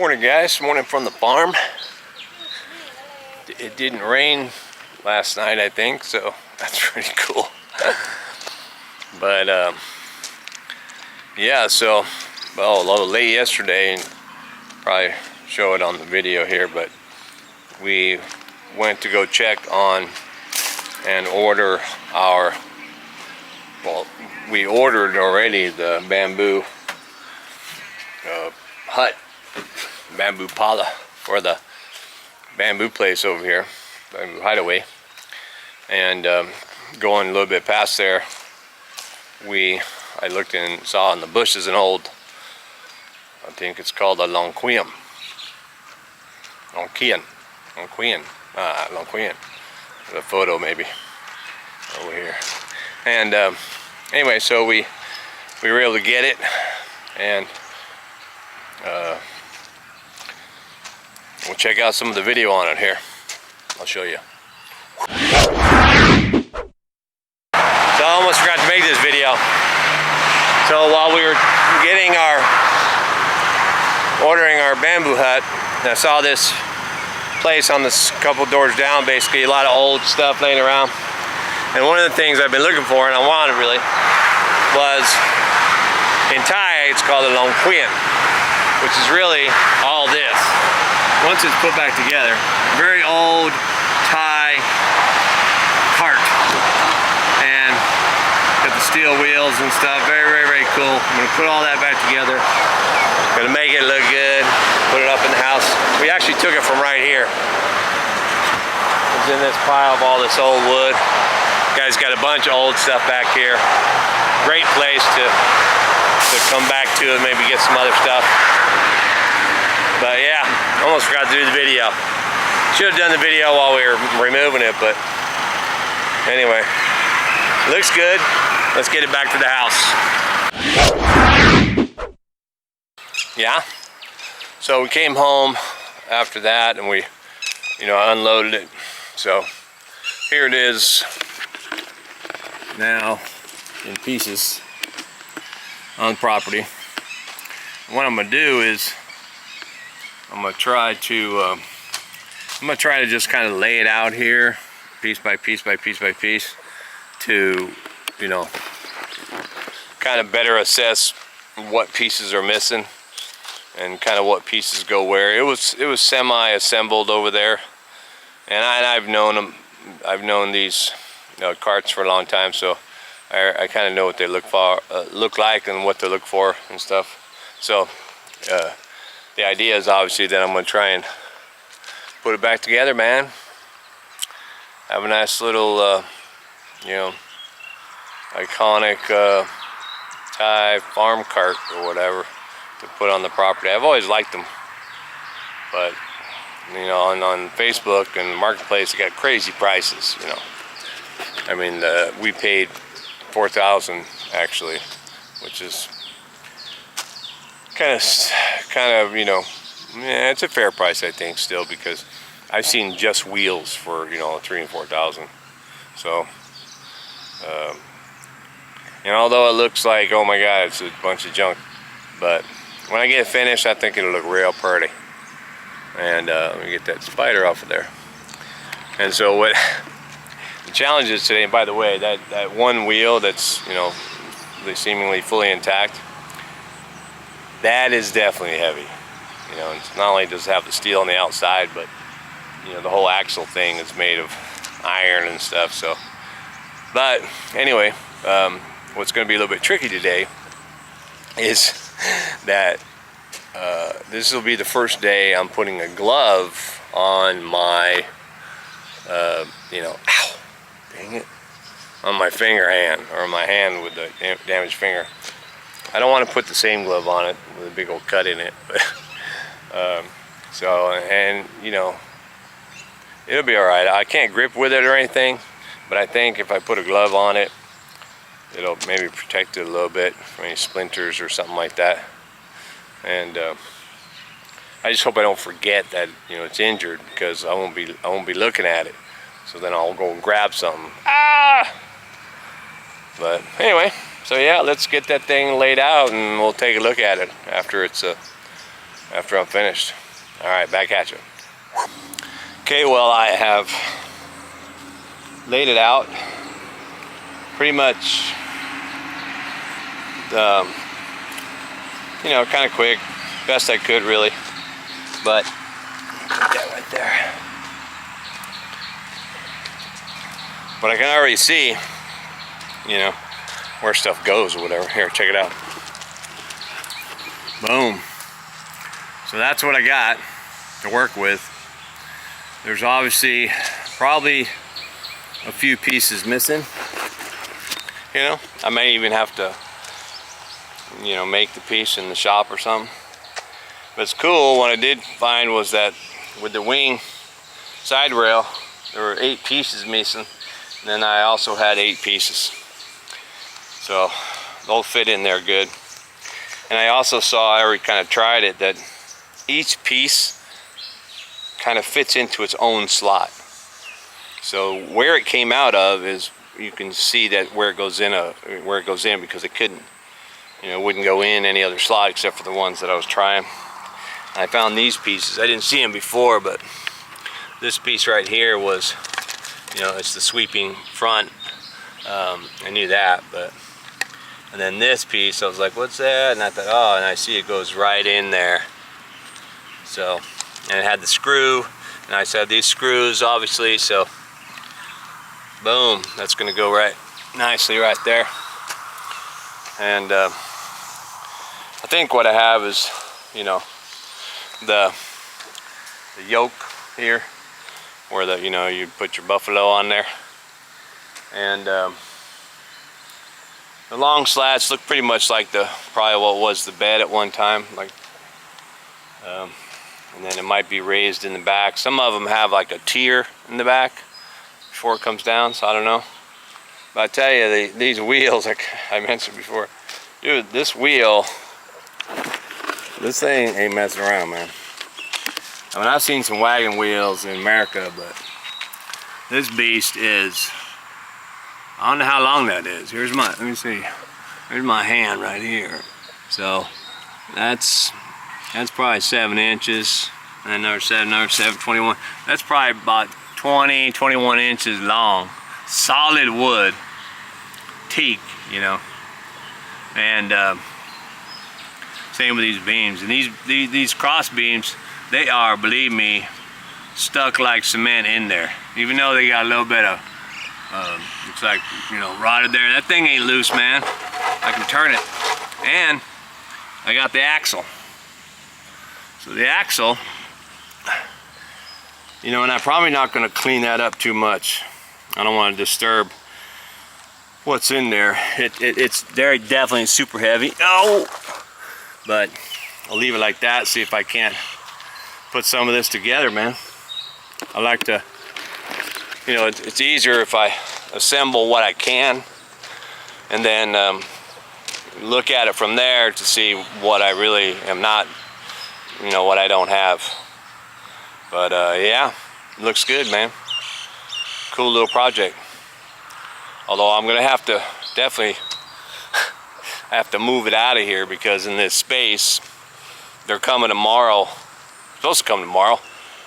Morning guys, morning from the farm. It didn't rain last night, I think, so that's pretty cool. But yeah, so well, a little late yesterday, and probably show it on the video here, but we went to go check on and order our, well, we ordered already the bamboo hut, bamboo pala for the bamboo place over here, bamboo hideaway. And going a little bit past there, I looked and saw in the bushes an old, I think it's called a lonquian. The photo maybe over here. And anyway, so we were able to get it, and we'll check out some of the video on it here. I'll show you. So I almost forgot to make this video. So while we were ordering our bamboo hut, I saw this place on this couple doors down, basically a lot of old stuff laying around. And one of the things I've been looking for, and I wanted really, was in Thai it's called a lonquian, which is really all this. Once it's put back together, very old Thai cart, and got the steel wheels and stuff. Very, very, very cool. I'm gonna put all that back together. Gonna make it look good. Put it up in the house. We actually took it from right here. It's in this pile of all this old wood. Guys got a bunch of old stuff back here. Great place to come back to and maybe get some other stuff. But yeah, almost forgot to do the video. Should have done the video while we were removing it, but anyway, looks good. Let's get it back to the house. Yeah, so we came home after that and we, unloaded it. So here it is now in pieces on the property. And what I'm gonna do is I'm gonna try to just kind of lay it out here, piece by piece by piece by piece, to kind of better assess what pieces are missing and kind of what pieces go where. It was semi-assembled over there, and I've known these carts for a long time, so I kind of know what they look like and what to look for and stuff. So the idea is obviously that I'm going to try and put it back together, man. Have a nice little, iconic Thai farm cart or whatever to put on the property. I've always liked them, but on Facebook and the marketplace, they got crazy prices. I mean, we paid $4,000 actually, which is kind of, it's a fair price, I think, still, because I've seen just wheels for $3,000 and $4,000. So, although it looks like, oh my God, it's a bunch of junk, but when I get it finished, I think it'll look real pretty. And let me get that spider off of there. And so what the challenge is today, and by the way, that one wheel that's seemingly fully intact, that is definitely heavy. It's not only does it have the steel on the outside, but the whole axle thing is made of iron and stuff. So, but anyway, what's going to be a little bit tricky today is that this will be the first day I'm putting a glove on my, ow, dang it, on my hand, or my hand with the damaged finger. I don't want to put the same glove on it with a big old cut in it, but so, and it'll be all right. I can't grip with it or anything, but I think if I put a glove on it, it'll maybe protect it a little bit from any splinters or something like that. And I just hope I don't forget that it's injured, because I won't be looking at it. So then I'll go and grab something. But anyway, so yeah, let's get that thing laid out and we'll take a look at it after it's after I'm finished. All right, back at you. Okay, well, I have laid it out pretty much, you know, kind of quick, best I could really, but put that right there. But I can already see, you know, where stuff goes or whatever. Here, check it out. Boom. So that's what I got to work with. There's obviously probably a few pieces missing. You know, I may even have to, you know, make the piece in the shop or something. But it's cool. What I did find was that with the wing side rail, there were 8 pieces missing. And then I also had 8 pieces. So they'll fit in there good. And I also saw, I already kind of tried it, that each piece kind of fits into its own slot. So where it came out of is, you can see that where it goes in because it couldn't, you know, it wouldn't go in any other slot except for the ones that I was trying. I found these pieces. I didn't see them before, but this piece right here was, you know, it's the sweeping front. I knew that, but and then this piece, I was like, what's that? And I thought, oh, and I see it goes right in there. So, and it had the screw, and I said these screws, obviously, so boom, that's gonna go right nicely right there. And I think what I have is, you know, the yoke here, where the, you know, you put your buffalo on there, and the long slats look pretty much like probably what was the bed at one time, like, and then it might be raised in the back. Some of them have like a tier in the back before it comes down, so I don't know. But I tell you, these wheels, like I mentioned before, dude, this wheel, this thing ain't messing around, man. I mean, I've seen some wagon wheels in America, but this beast is, I don't know how long that is. Here's my, let me see. Here's my hand right here. So that's probably 7 inches. And another 7, 21. That's probably about 20, 21 inches long. Solid wood. Teak, you know. And same with these beams. And these cross beams, they are, believe me, stuck like cement in there. Even though they got a little bit of looks like, you know, rotted there. That thing ain't loose, man. I can turn it. And I got the axle. So the axle, you know, and I'm probably not going to clean that up too much. I don't want to disturb what's in there. It's very definitely super heavy. Oh! But I'll leave it like that, see if I can't put some of this together, man. I like to, you know, it's easier if I assemble what I can and then look at it from there to see what I really am not, you know, what I don't have. But yeah, it looks good, man. Cool little project. Although I'm gonna have to definitely have to move it out of here, because in this space, they're coming tomorrow, supposed to come tomorrow,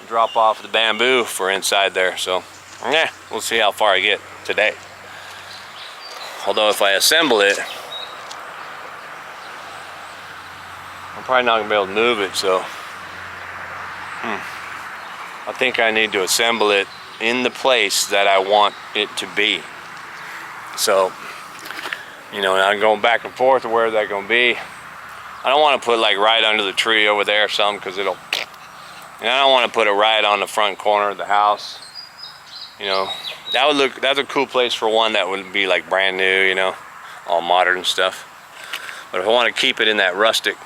drop off the bamboo for inside there. So yeah, we'll see how far I get today. Although if I assemble it, I'm probably not gonna be able to move it, so I think I need to assemble it in the place that I want it to be. So, you know, I'm going back and forth to where that's gonna be. I don't want to put like right under the tree over there or something, because it'll, and I don't want to put it right on the front corner of the house. You know, that would look, that's a cool place for one that would be like brand new, you know, all modern stuff. But if I want to keep it in that rustic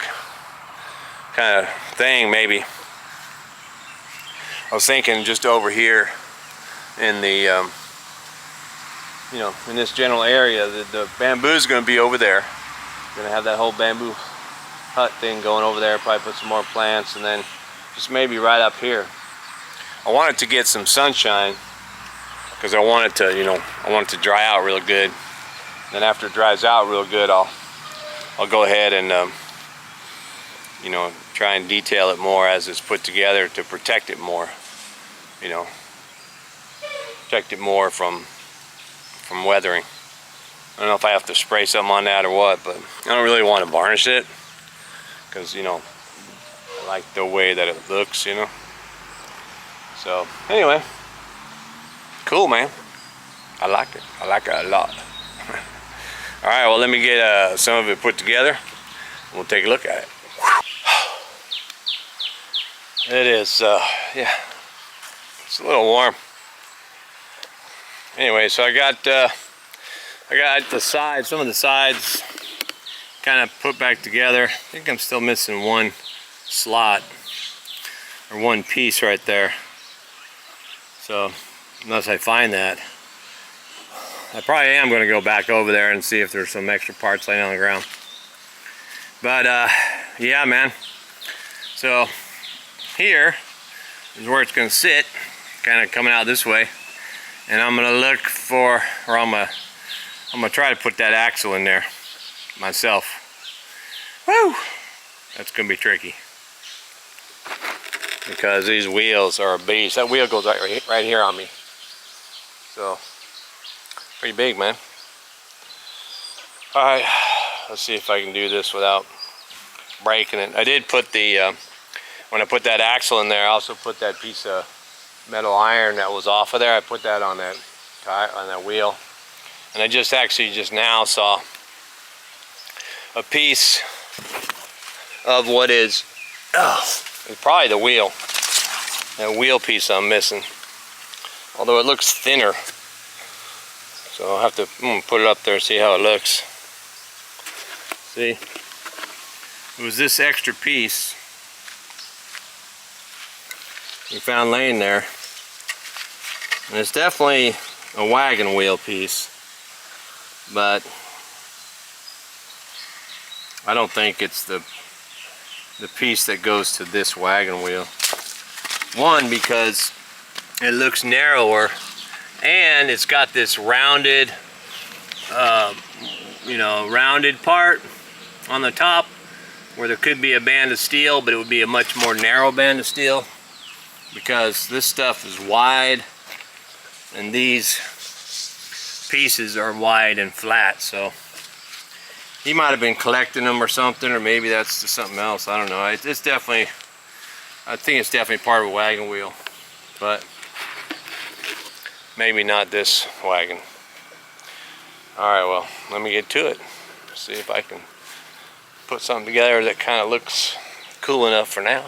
kind of thing, maybe I was thinking just over here in the you know, in this general area, the bamboo's going to be over there. Going to have that whole bamboo hut thing going over there. Probably put some more plants, and then just maybe right up here. I wanted to get some sunshine, because I want it to, you know, I want it to dry out real good. Then after it dries out real good, I'll go ahead and you know, try and detail it more as it's put together to protect it more, you know, protect it more from weathering. I don't know if I have to spray something on that or what, but I don't really want to varnish it because, you know, I like the way that it looks, you know. So anyway, cool, man. I like it. I like it a lot. All right, well, let me get some of it put together. We'll take a look at it. It is, yeah, it's a little warm. Anyway, so I got the sides, some of the sides kind of put back together. I think I'm still missing one slot or one piece right there. So unless I find that, I probably am going to go back over there and see if there's some extra parts laying on the ground. But yeah, man. So here is where it's going to sit, kind of coming out this way. And I'm going to look for, or I'm going to try to put that axle in there myself. Woo! That's going to be tricky, because these wheels are a beast. That wheel goes right here on me. So, pretty big, man. Alright, let's see if I can do this without breaking it. I did put the, when I put that axle in there, I also put that piece of metal iron that was off of there. I put that on that wheel. And I just now saw a piece of what is, it's probably the wheel. That wheel piece I'm missing. Although it looks thinner. So I'll have to put it up there and see how it looks. See? It was this extra piece we found laying there. And it's definitely a wagon wheel piece. But I don't think it's the piece that goes to this wagon wheel. One, because it looks narrower, and it's got this rounded, you know, rounded part on the top where there could be a band of steel, but it would be a much more narrow band of steel, because this stuff is wide and these pieces are wide and flat. So he might have been collecting them or something, or maybe that's just something else. I don't know. It's definitely, I think it's definitely part of a wagon wheel, but maybe not this wagon. Alright, well, let me get to it. See if I can put something together that kind of looks cool enough for now.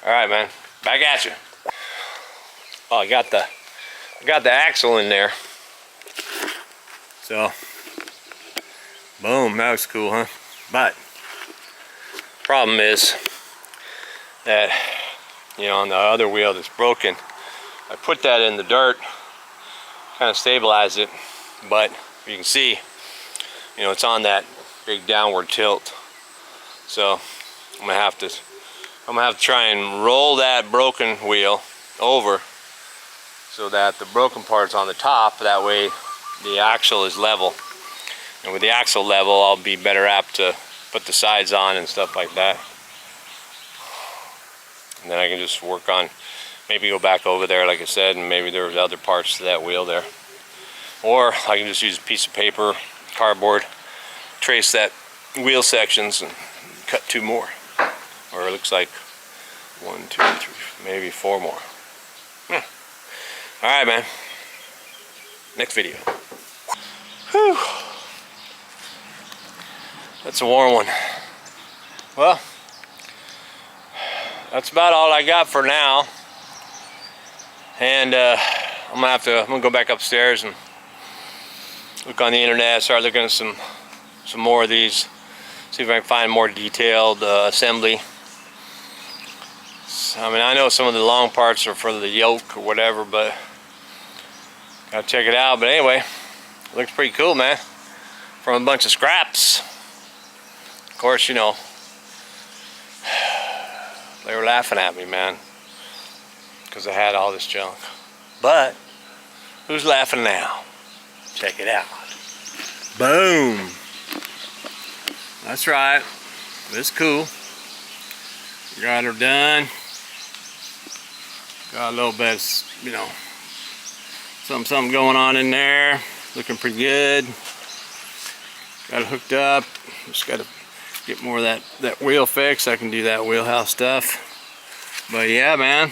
Alright, man, back at you. Oh, I got the axle in there. So, boom, that was cool, huh? But problem is that, you know, on the other wheel that's broken, I put that in the dirt, kind of stabilize it, but you can see, you know, it's on that big downward tilt. So I'm gonna have to try and roll that broken wheel over so that the broken part's on the top. That way the axle is level, and with the axle level, I'll be better apt to put the sides on and stuff like that. And then I can just work on, maybe go back over there like I said, and maybe there's other parts to that wheel there. Or I can just use a piece of paper, cardboard, trace that wheel sections and cut 2 more. Or it looks like 1, 2, 3, maybe 4 more. Yeah. Alright, man. Next video. Whew. That's a warm one. Well, that's about all I got for now. And I'm gonna go back upstairs and look on the internet, start looking at some more of these, see if I can find more detailed assembly. I mean, I know some of the long parts are for the yoke or whatever, but gotta check it out. But anyway, it looks pretty cool, man, from a bunch of scraps. Of course, you know, they were laughing at me, man, because I had all this junk. But who's laughing now? Check it out. Boom. That's right. It's cool. Got her done. Got a little bit, you know, something going on in there. Looking pretty good. Got it hooked up. Just got to get more of that wheel fixed. I can do that wheelhouse stuff. But yeah, man,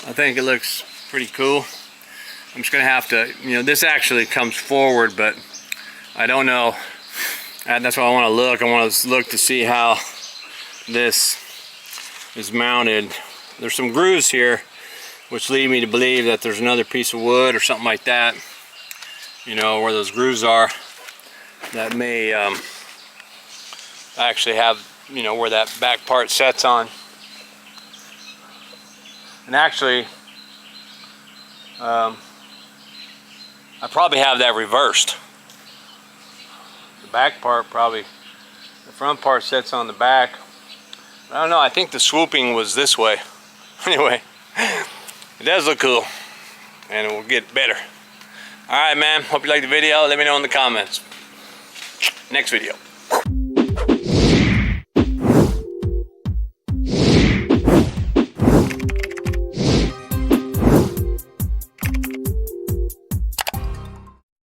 I think it looks pretty cool. I'm just gonna have to, you know, this actually comes forward, but I don't know. And that's why I want to look. I want to look to see how this is mounted. There's some grooves here, which lead me to believe that there's another piece of wood or something like that, you know, where those grooves are, that may actually have, you know, where that back part sets on. And actually, I probably have that reversed. The back part probably, the front part sets on the back. I don't know, I think the swooping was this way. Anyway, it does look cool, and it will get better. Alright, man, hope you liked the video. Let me know in the comments. Next video.